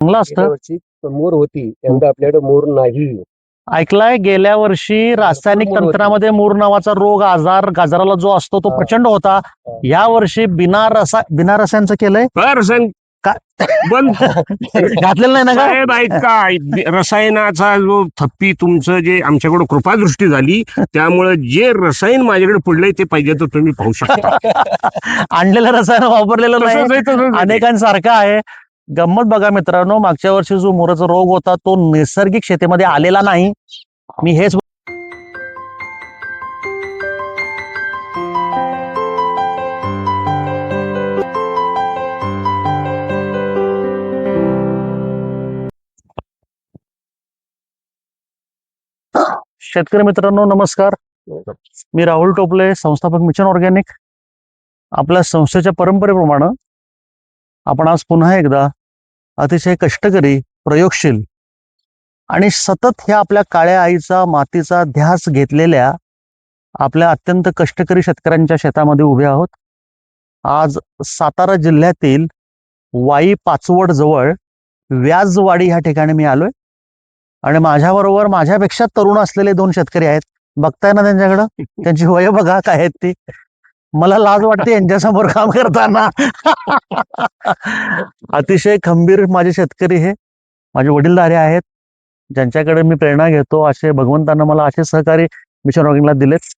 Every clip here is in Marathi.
चांगलं असतं. गेल्या वर्षी मोर होती, यंदा आपल्याकडे मोर नाही. ऐकलाय गेल्या वर्षी रासायनिक मोर होती. तंत्रामध्ये मूर नावाचा रोग आजार गाजराला जो असतो तो हा. प्रचंड होता. या वर्षी बिना रसायनचं केलंय रसायन बंद घातलेलं नाही ना का? साहेब ऐका, रसायनाचा जो थप्पी तुमचं जे आमच्याकडे कृपादृष्टी झाली, त्यामुळे जे रसायन माझ्याकडे पडलंय ते पाहिजे तर तुम्ही पाहू शकता. आणलेलं रसायन वापरलेलं तसंच आहे, नाही, तसंच आहे. अनेकांसारखं आहे. गंमत बघा मित्रांनो, मागच्या वर्षी जो मोराचा रोग होता तो नैसर्गिक शेतीमध्ये आलेला नाही. मी हेच शेतकरी मित्रांनो नमस्कार. मी राहुल टोपले, संस्थापक मिशन ऑर्गॅनिक. आपल्या संस्थेच्या परंपरेप्रमाणे आपण आज पुन्हा एकदा अतिशय कष्टकरी, प्रयोगशील आणि सतत ह्या आपल्या काळ्या आईचा मातीचा ध्यास घेतलेल्या आपल्या अत्यंत कष्टकरी शेतकऱ्यांच्या शेतामध्ये उभे आहोत. आज सातारा जिल्ह्यातील वाई पाचवड जवळ व्याजवाडी ह्या ठिकाणी मी आलोय आणि माझ्याबरोबर माझ्यापेक्षा तरुण असलेले दोन शेतकरी आहेत. बघताय ना त्यांच्याकडं, त्यांची वय बघा काय आहेत ती. मला लाज वाटते यांच्यासमोर काम करताना. अतिशय खंबीर माझे शेतकरी हे माझे वडीलधारे आहेत, ज्यांच्याकडे मी प्रेरणा घेतो. असे भगवंतानं मला असे सहकारी मिशन ऑर्गॅनिकला दिलेत.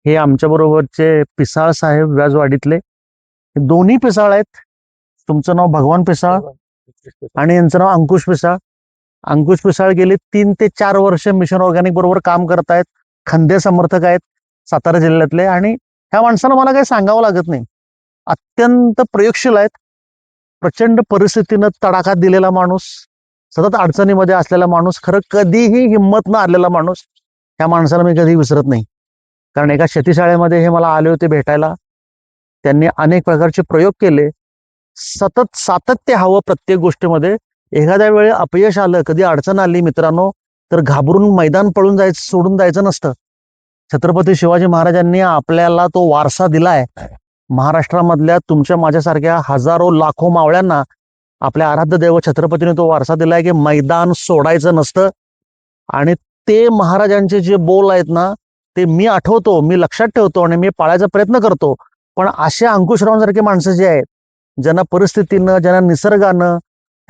हे आमच्या बरोबरचे पिसाळ साहेब व्याजवाडीतले दोन्ही पिसाळ आहेत. तुमचं नाव भगवान पिसाळ आणि यांचं नाव अंकुश पिसाळ. अंकुश पिसाळ गेली 3 ते 4 वर्ष मिशन ऑर्गॅनिक बरोबर काम करतायत. खंदे समर्थक आहेत सातारा जिल्ह्यातले आणि ह्या माणसाला मला काही सांगावं लागत नाही. अत्यंत प्रयोगशील आहेत. प्रचंड परिस्थितीनं तडाखा दिलेला माणूस, सतत अडचणीमध्ये असलेला माणूस, खरं कधीही हिंमत न आलेला माणूस. ह्या माणसाला मी कधी विसरत नाही. कारण एका शेतीशाळेमध्ये हे मला आले होते भेटायला. त्यांनी अनेक प्रकारचे प्रयोग केले. सतत सातत्य हवं प्रत्येक गोष्टीमध्ये. एखाद्या वेळी अपयश आलं, कधी अडचण आली मित्रांनो, तर घाबरून मैदान पळून जायचं, सोडून जायचं नसतं. छत्रपती शिवाजी महाराजांनी आपल्याला तो वारसा दिलाय. महाराष्ट्रामधल्या तुमच्या माझ्यासारख्या हजारो लाखो मावळ्यांना आपल्या आराध्य देव छत्रपतीने तो वारसा दिलाय की मैदान सोडायचं नसतं. आणि ते महाराजांचे जे बोल आहेत ना, ते मी आठवतो, मी लक्षात ठेवतो आणि मी पाळायचा प्रयत्न करतो. पण असे अंकुशरावांसारखे माणसं जे आहेत, ज्यांना परिस्थितीनं, ज्यांना निसर्गानं,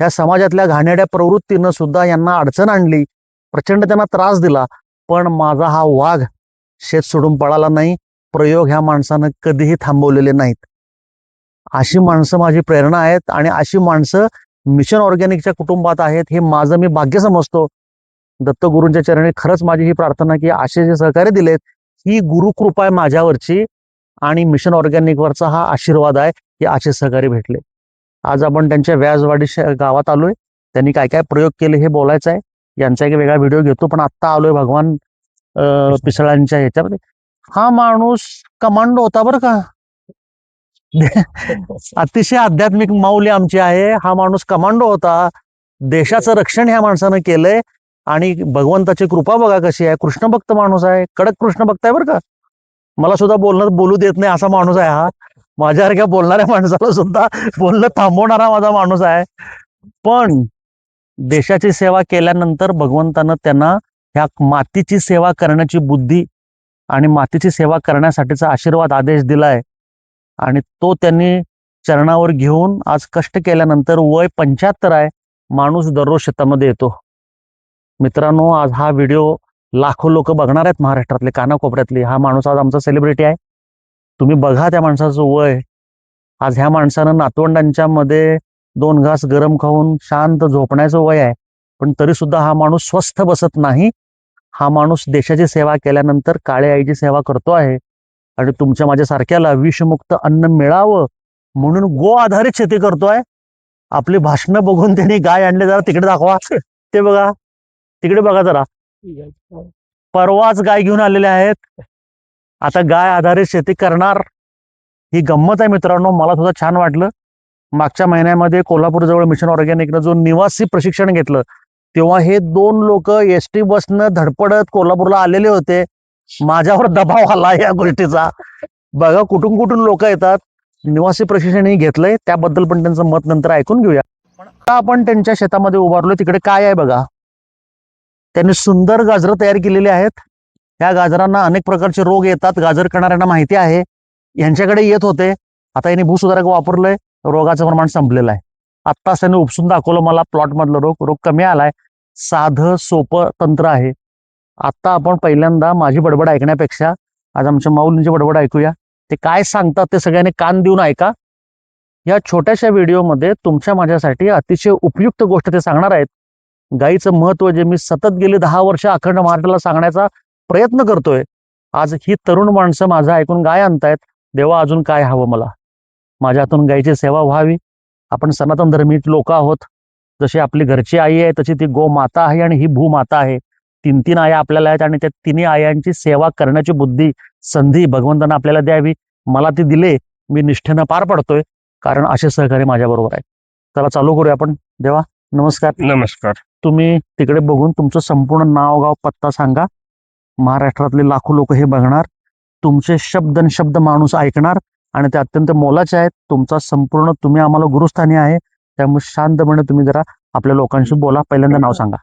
ह्या समाजातल्या घाणेरड्या प्रवृत्तीनं सुद्धा यांना अडचण आणली, प्रचंड त्यांना त्रास दिला, पण माझा हा वाघ शेत सोडून पळाला नाही. प्रयोग ह्या माणसानं कधीही थांबवलेले नाहीत. अशी माणसं माझी प्रेरणा आहेत आणि अशी माणसं मिशन ऑर्गॅनिकच्या कुटुंबात आहेत. हे माझं मी भाग्य समजतो. दत्तगुरूंच्या चरणी खरंच माझी ही प्रार्थना की असे जे सहकार्य दिलेत, ही गुरुकृपा आहे माझ्यावरची आणि मिशन ऑर्गॅनिकवरचा हा आशीर्वाद आहे की असे सहकारी भेटले. आज आपण त्यांच्या व्याजवाडी गावात आलोय. त्यांनी काय काय प्रयोग केले हे बोलायचं आहे. यांचा एक वेगळा व्हिडिओ घेतो, पण आत्ता आलोय भगवान पिसळांच्या ह्याच्यामध्ये. हा माणूस कमांडो होता बरं का. अतिशय आध्यात्मिक माऊली आमची आहे. हा माणूस कमांडो होता. देशाचं रक्षण ह्या माणसानं केलंय आणि भगवंताची कृपा बघा कशी आहे. कृष्णभक्त माणूस आहे, कडक कृष्णभक्त आहे बरं का. मला सुद्धा बोलू देत नाही असा माणूस आहे हा. माझ्यासारख्या बोलणाऱ्या माणसाला सुद्धा बोलणं थांबवणारा माझा माणूस आहे. पण देशाची सेवा केल्यानंतर भगवंतानं त्यांना ह्या मातीची सेवा करण्याची बुद्धी आणि मातीची सेवा करण्यासाठीचा आशीर्वाद आदेश दिलाय आणि तो त्यांनी चरणावर घेऊन आज कष्ट केल्यानंतर वय 75 आहे. माणूस दररोज शेतामध्ये येतो. मित्रांनो, आज हा व्हिडिओ लाखो लोक बघणार आहेत महाराष्ट्रातले, कानाकोपऱ्यातले. हा माणूस आज आमचा सेलिब्रिटी आहे. तुम्ही बघा त्या माणसाचं वय. आज ह्या माणसानं नातवंडांच्या मध्ये 2 घास गरम खाऊन शांत झोपण्याचं वय आहे, पण तरी सुद्धा हा माणूस स्वस्थ बसत नाही. हा माणूस देशाची सेवा केल्यानंतर काळ्या आईची सेवा करतो आहे आणि तुमच्या माझ्यासारख्याला विषमुक्त अन्न मिळावं म्हणून गो आधारित शेती करतोय. आपली भाषणं बघून त्यांनी गाय आणले, जरा तिकडे दाखवा, ते बघा, तिकडे बघा जरा. परवाच गाय घेऊन आलेले आहेत. आता गाय आधारित शेती करणार. ही गंमत आहे मित्रांनो. मला सुद्धा छान वाटलं. मागच्या महिन्यामध्ये कोल्हापूर जवळ मिशन ऑर्गॅनिकनं जो निवासी प्रशिक्षण घेतलं, तेव्हा हे 2 लोक एसटी बसनं धडपडत कोल्हापूरला आलेले होते. माझ्यावर दबाव आला या गोष्टीचा. बघा कुठून कुठून लोक येतात. निवासी प्रशिक्षण ही घेतलंय, त्याबद्दल पण त्यांचं मत नंतर ऐकून घेऊया. आता आपण त्यांच्या शेतामध्ये उभारलो. तिकडे काय आहे बघा, त्यांनी सुंदर गाजरं तयार केलेली आहेत. या गाजरांना अनेक प्रकारचे रोग येतात, गाजर करणाऱ्यांना माहिती आहे. यांच्याकडे येत होते, आता यांनी भूसुधारक वापरलंय, रोगाचं प्रमाण संपलेलं आहे. आत्ताच त्यांनी उपसून दाखवलं मला प्लॉट मधलं रोग कमी आलाय. साधं सोपं तंत्र आहे. आता आपण पहिल्यांदा माझी बडबड ऐकण्यापेक्षा आज आमच्या माऊलींची बडबड ऐकूया. ते काय सांगतात ते सगळ्यांनी कान देऊन ऐका. या छोट्याशा व्हिडिओमध्ये तुमच्या माझ्यासाठी अतिशय उपयुक्त गोष्ट ते सांगणार आहेत. गाईचं महत्व जे मी सतत गेली 10 वर्ष अखंड महाराष्ट्राला सांगण्याचा प्रयत्न करतोय, आज ही तरुण माणसं माझं ऐकून गाय आणतायत. देवा, अजून काय हवं मला? माझ्या हातून गायीची सेवा व्हावी. आपण सनातन धर्मी लोक आहोत. जशी आपली घरची आई आहे तशी ती गोमाता आहे आणि ही भूमाता आहे. 3 आया आपल्याला आहेत आणि त्या 3 आयांची सेवा करण्याची बुद्धी, संधी भगवंतानं आपल्याला द्यावी. मला ती दिले, मी निष्ठेनं पार पडतोय, कारण असे सहकारी माझ्या बरोबर आहेत. चला चालू करूया आपण. देवा नमस्कार. नमस्कार. तुम्ही तिकडे बघून तुमचं संपूर्ण नाव, गाव, पत्ता सांगा. महाराष्ट्रातले लाखो लोक हे बघणार, तुमचे शब्द न शब्द माणूस ऐकणार आणि ते अत्यंत मोलाचे आहेत. तुमचा संपूर्ण, तुम्ही आम्हाला गुरुस्थानी आहे, त्यामुळे शांतपणे तुम्ही जरा आपल्या लोकांशी बोला. पहिल्यांदा नाव सांगा.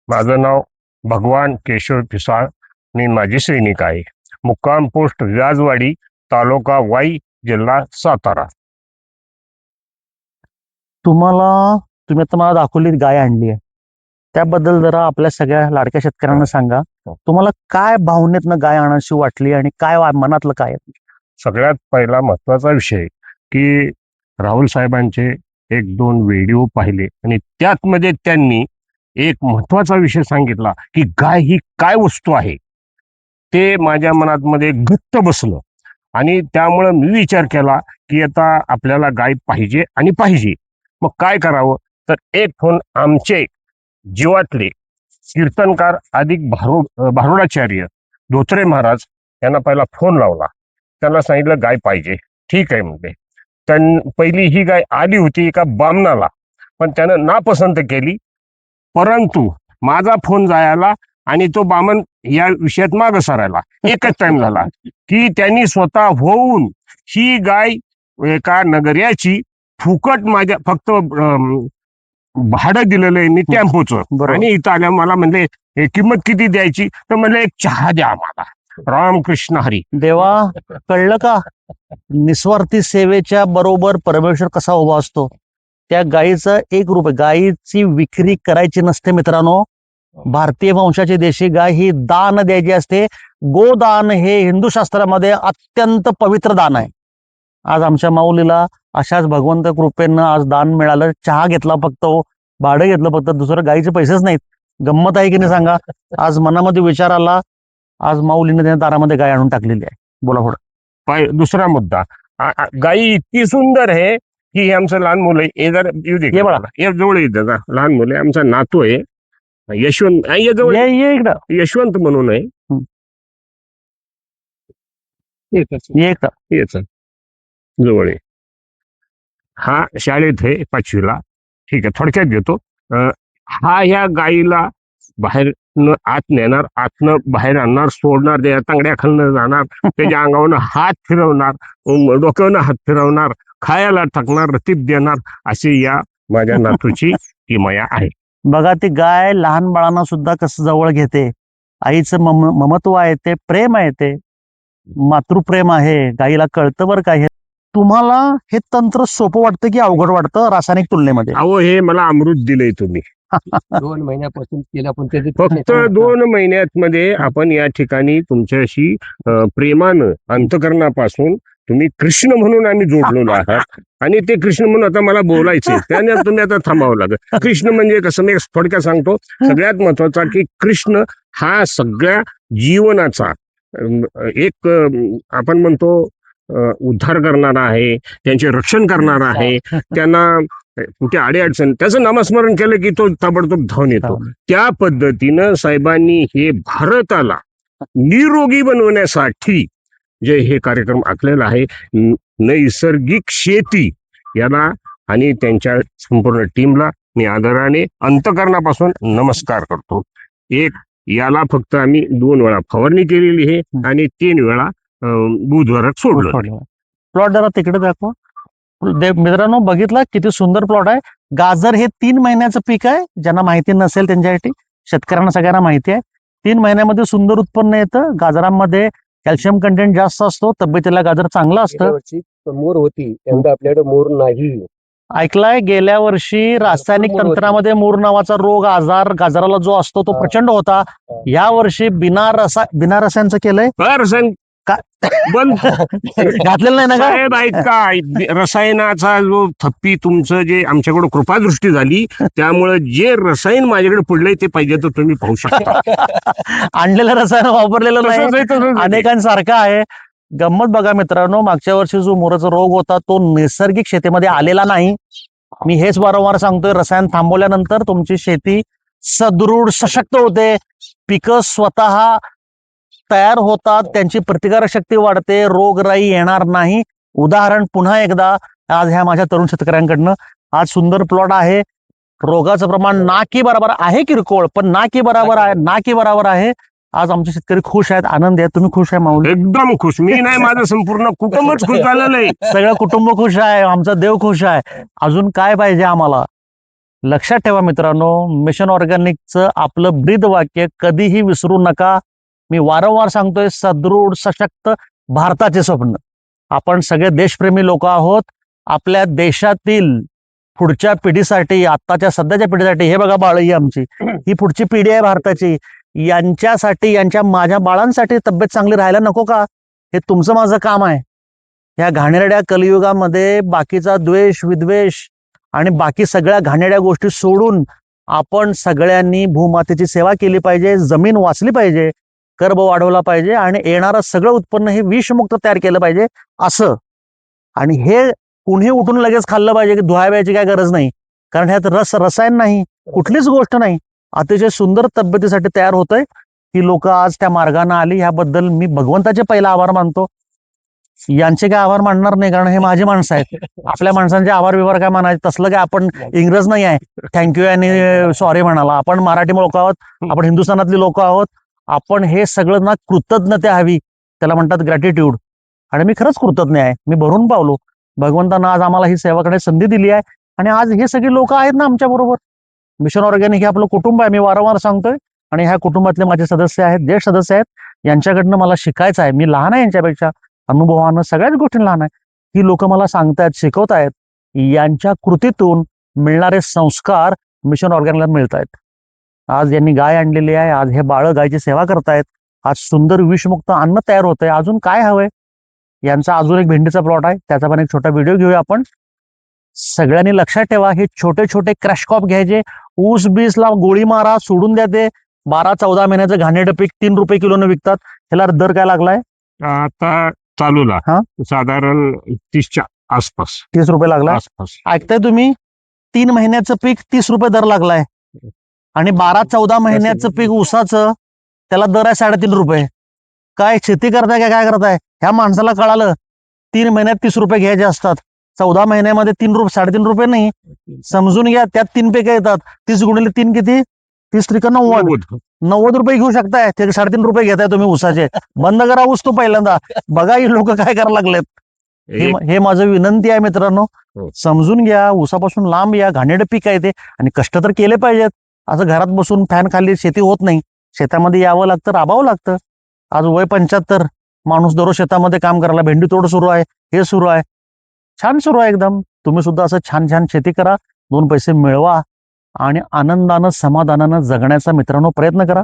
माझं नाव भगवान केशव पिसाळ आणि माझी सैनिक आहे. मुक्काम पोस्ट व्याजवाडी, तालुका वाई, जिल्हा सातारा. तुम्ही आता मला दाखवली गाय आणली आहे, त्याबद्दल जरा आपल्या सगळ्या लाडक्या शेतकऱ्यांना सांगा. तुम्हाला काय भावनेतनं गाय आणायची वाटली आणि काय मनातलं काय आहे? सगळ्यात पहिला महत्वाचा विषय की राहुल साहेबांचे 1-2 व्हिडिओ पाहिले आणि त्यातमध्ये त्यांनी एक महत्वाचा विषय सांगितला की गाय ही काय वस्तू आहे. ते माझ्या मनात घट्ट बसलं आणि त्यामुळं मी विचार केला की आता आपल्याला गाय पाहिजे आणि पाहिजे. मग काय करावं? तर एक फोन आमचे जीवातले कीर्तनकार अधिक भारुडाचार्य धोत्रे महाराज यांना पहिला फोन लावला. त्यांना सांगितलं गाय पाहिजे. ठीक आहे म्हणते. पहिली ही गाय आली होती एका बामणाला, पण त्यानं नापसंत केली. परंतु माझा फोन जायला आणि तो बामण या विषयात मागं सरायला एकच टाइम झाला की त्यांनी स्वतः होऊन ही गाय एका नगर्याची फुकट माझ्या फक्त भाडं दिलेलं आहे मी टेम्पोचं. आणि इथं आल्या मला म्हणले किंमत किती द्यायची? तर म्हणले एक चहा द्या आम्हाला. रामकृष्ण हरी. देवा, कळलं का? निस्वार्थी सेवेच्या बरोबर परमेश्वर कसा उभा असतो. त्या गायीचं 1 रुपये, गायीची विक्री करायची नसते मित्रांनो. भारतीय वंशाची देशी गाय ही दान द्यायची असते. गोदान हे हिंदू शास्त्रामध्ये अत्यंत पवित्र दान आहे. आज आमच्या माऊलीला अशाच भगवंत कृपेनं आज दान मिळालं. चहा घेतला फक्त, भाडं घेतलं फक्त, दुसरं गायीचे पैसेच नाहीत. गंमत आहे की नाही सांगा? आज मनामध्ये विचार आला, आज माऊलीने त्या दारामध्ये गाय आणून टाकलेली आहे. बोला पुढे. दुसरा मुद्दा, गायी इतकी सुंदर आहे की हे आमचं लहान मुलं आहे. हे जर येऊ दे जवळ येतं का? लहान मुलं आहे, आमचा नातू आहे यशवंत. यशवंत म्हणून आहे. जवळ आहे. हा शाळेत आहे 5वीला. ठीक आहे, थोडक्यात घेतो. हा ह्या गायीला बाहेर आत नेणार, आतनं बाहेर आणणार, सोडणार, त्या तांगड्या खालनं जाणार, त्याच्या अंगावरनं हात फिरवणार, डोक्यावरनं हात फिरवणार, खायला टाकणार, रतीब देणार, अशी या माझ्या नातूची किमया आहे. बघा, ती गाय लहान बाळांना सुद्धा कसं जवळ घेते. आईचं ममत्व आहे, ते प्रेम आहे, ते मातृप्रेम आहे. गाईला कळतं बरं काय. तुम्हाला हे तंत्र सोपं वाटतं की अवघड वाटतं रासायनिक तुलनेमध्ये? अहो, हे मला अमृत दिलंय तुम्ही. 2 महिन्यापासून केलं, पण त्याचे फक्त 2 महिन्यात मध्ये आपण या ठिकाणी तुमच्याशी प्रेमानं अंतकरणापासून तुम्ही कृष्ण म्हणून आम्ही जोडलेलो आहात. आणि ते कृष्ण म्हणून आता मला बोलायचे, त्याने तुम्ही आता थांबावं लागेल. कृष्ण म्हणजे कसं, मी थोडक्यात सांगतो. सगळ्यात महत्वाचा की कृष्ण हा सगळ्या जीवनाचा एक आपण म्हणतो उद्धार करणारा आहे, त्यांचे रक्षण करणारा आहे. त्यांना कुठे अडचण, त्याचं नामस्मरण केलं की तो ताबडतोब धावून येतो. त्या पद्धतीनं साहेबांनी हे भारताला निरोगी बनवण्यासाठी जे हे कार्यक्रम आखलेला आहे, नैसर्गिक शेती, याला आणि त्यांच्या संपूर्ण टीमला मी आदराने अंतकरणापासून नमस्कार करतो. याला फक्त आम्ही 2 वेळा फवारणी केलेली आहे आणि 3 वेळा बुधवारात सोडलं. प्लॉट जरा तिकडे दाखवा. मित्रांनो, बघितला किती सुंदर प्लॉट आहे. गाजर हे 3 महिन्याचं पीक आहे. ज्यांना माहिती नसेल त्यांच्यासाठी, शेतकऱ्यांना सगळ्यांना माहिती आहे. 3 महिन्यामध्ये सुंदर उत्पन्न येतं. गाजरामध्ये कॅल्शियम कंटेंट जास्त असतो, तब्येतीला गाजर चांगलं असतं. गेल्या वर्षी मोर होती, यंदा आपल्याकडे मोर नाही. ऐकलाय, गेल्या वर्षी रासायनिक मोर होती. तंत्रामध्ये मूर नावाचा रोग आजार गाजराला जो असतो तो हा. प्रचंड होता. या वर्षी बिना रसायनचं केलंय. रसायन बंद घातलेलं नाही ना का? साहेब ऐका, रसायनाचा जो थप्पी तुमचं जे आमच्याकडे कृपादृष्टी झाली, त्यामुळे जे रसायन माझ्याकडे पडलंय ते पाहिजे तर तुम्ही पाहू शकता. आणलेलं रसायन वापरलेलं तसंच नाही, आहे, तसंच आहे. अनेकांसारखं आहे. गंमत बघा मित्रांनो, मागच्या वर्षी जो मोराचा रोग होता तो नैसर्गिक शेतीमध्ये आलेला नाही. मी हेच वारंवार सांगतोय, रसायन थांबवल्यानंतर तुमची शेती सदृढ सशक्त होते. पिकं स्वतः तयार होतात, त्यांची प्रतिकारक शक्ती वाढते, रोगराई येणार नाही. उदाहरण पुन्हा एकदा आज ह्या माझ्या तरुण शेतकऱ्यांकडनं, आज सुंदर प्लॉट आहे. रोगाचं प्रमाण ना की बरोबर आहे, किरकोळ पण ना की बरोबर आहे, ना की बरोबर आहे. आज आमचे शेतकरी खुश आहेत, आनंद आहे. तुम्ही खुश आहे माऊली? एकदम खुश. मी नाही, माझं संपूर्ण कुटुंबच खुश झालेलं आहे. सगळं कुटुंब खुश आहे, आमचा देव खुश आहे. अजून काय पाहिजे आम्हाला? लक्षात ठेवा मित्रांनो, मिशन ऑर्गॅनिकचं आपलं ब्रीद वाक्य कधीही विसरू नका. मी वारंवार सांगतोय, सदृढ सशक्त भारताचे स्वप्न. आपण सगळे देशप्रेमी लोक आहोत. आपल्या देशातील पुढच्या पिढीसाठी, आत्ताच्या सध्याच्या पिढीसाठी, हे बघा बाळ ही आमची, ही पुढची पिढी आहे भारताची. यांच्यासाठी, माझ्या बाळांसाठी तब्येत चांगली राहायला नको का? हे तुमचं माझं काम आहे. या घाणेरड्या कलियुगामध्ये बाकीचा द्वेष, विद्वेष आणि बाकी सगळ्या घाणेरड्या गोष्टी सोडून आपण सगळ्यांनी भूमातेची सेवा केली पाहिजे, जमीन वाचली पाहिजे, कर्ब वाढवला पाहिजे आणि येणारं सगळं उत्पन्न हे विषमुक्त तयार केलं पाहिजे असं. आणि हे कुणीही उठून लगेच खाल्लं पाहिजे की धुवायची काय गरज नाही, कारण ह्यात रसायन नाही, कुठलीच गोष्ट नाही. अतिशय सुंदर तब्येतीसाठी तयार होतंय. ही लोक आज त्या मार्गाने आली, ह्याबद्दल मी भगवंताचे पहिला आभार मानतो. यांचे काय आभार मानणार नाही, कारण हे माझे माणसं आहेत. आपल्या माणसांचे आभार विभार काय मानायचे? तसलं काय आपण इंग्रज नाही आहे थँक्यू आणि सॉरी म्हणाला. आपण मराठी लोक आहोत, आपण हिंदुस्थानातली लोक आहोत. आपण हे सगळं ना कृतज्ञता हवी, त्याला म्हणतात ग्रॅटिट्यूड. आणि मी खरंच कृतज्ञ आहे. मी भरून पावलो. भगवंतानं आज आम्हाला ही सेवा करण्याची संधी दिली आहे. आणि आज हे सगळे लोक आहेत ना आमच्या बरोबर. मिशन ऑर्गॅनिक हे आपलं कुटुंब आहे, मी वारंवार सांगतोय. आणि ह्या कुटुंबातले माझे सदस्य आहेत, ज्येष्ठ सदस्य आहेत. यांच्याकडनं मला शिकायचं आहे. मी लहान आहे यांच्यापेक्षा, अनुभवानं सगळ्याच गोष्टी लहान आहे. ही लोक मला सांगतायत, शिकवतायत. यांच्या कृतीतून मिळणारे संस्कार मिशन ऑर्गॅनिकला मिळत आहेत. आज यांनी गाय आणलेली आहे, आज हे बाळ गायची सेवा करतायत. आज सुंदर विषमुक्त अन्न तयार होत आहे. अजून काय हवंय? यांचा अजून एक भेंडीचा प्लॉट आहे, त्याचा पण एक छोटा व्हिडिओ घेऊया आपण. सगळ्यांनी लक्षात ठेवा, हे छोटे छोटे क्रॅश क्रॉप घ्यायचे. ऊस बीसला गोळी मारा, सोडून द्या. ते 12-14 महिन्याचं घाणेरडं पीक 3 रुपये किलोनं विकतात. ह्याला दर काय लागलाय आता चालूला हा? साधारण 30च्या आसपास. 30 रुपये लागलाय. आसपास ऐकताय तुम्ही? 3 महिन्याचं पीक 30 रुपये दर लागलाय. आणि 12-14 महिन्याचं पीक ऊसाचं, त्याला दर आहे 3.5 रुपये. काय शेती करताय काय करताय? ह्या माणसाला कळालं 3 महिन्यात 30 रुपये घ्यायचे असतात, 14 महिन्यामध्ये 3.5 रुपये नाही. समजून घ्या, त्यात 3 पिकं येतात. 30 गुणिले 3 किती? 30 त्रिक 90 रुपये घेऊ शकताय. ते 3.5 रुपये घेताय तुम्ही ऊसाचे. बंद करा ऊस तो पहिल्यांदा. बघा ही लोक काय करायला लागलेत. हे माझं विनंती आहे मित्रांनो, समजून घ्या. ऊसापासून लांब या. घाणेरडं पीक आहे ते, आणि कष्ट तर केले पाहिजेत. असं घरात बसून फॅन खाली शेती होत नाही. शेतामध्ये यावं लागतं, राबावं लागतं. आज वय 75, माणूस दररोज शेतामध्ये काम करायला. भेंडी तोड सुरू आहे, हे सुरू आहे, छान सुरू आहे एकदम. तुम्ही सुद्धा असं छान छान शेती करा, 2 पैसे मिळवा आणि आनंदानं समाधानानं जगण्याचा मित्रांनो प्रयत्न करा.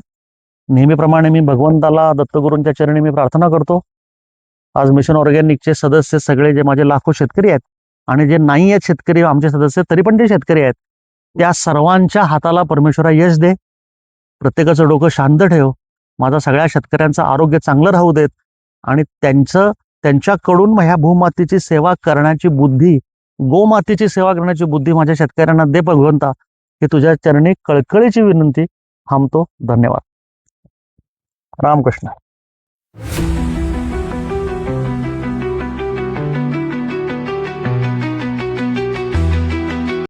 नेहमीप्रमाणे मी भगवंताला, दत्तगुरूंच्या चरणी मी प्रार्थना करतो. आज मिशन ऑर्गॅनिकचे सदस्य सगळे, जे माझे लाखो शेतकरी आहेत आणि जे नाही आहेत शेतकरी आमचे सदस्य, तरी पण ते शेतकरी आहेत, त्या सर्वांच्या हाताला परमेश्वरा यश दे. प्रत्येकाचं डोकं शांत ठेव. माझा सगळ्या शेतकऱ्यांचं आरोग्य चांगलं राहू देत. आणि त्यांच्याकडून ह्या भूमातेची सेवा करण्याची बुद्धी, गोमातेची सेवा करण्याची बुद्धी माझ्या शेतकऱ्यांना दे भगवंता. ही तुझ्या चरणी कळकळीची विनंती. थांबतो. धन्यवाद. रामकृष्ण.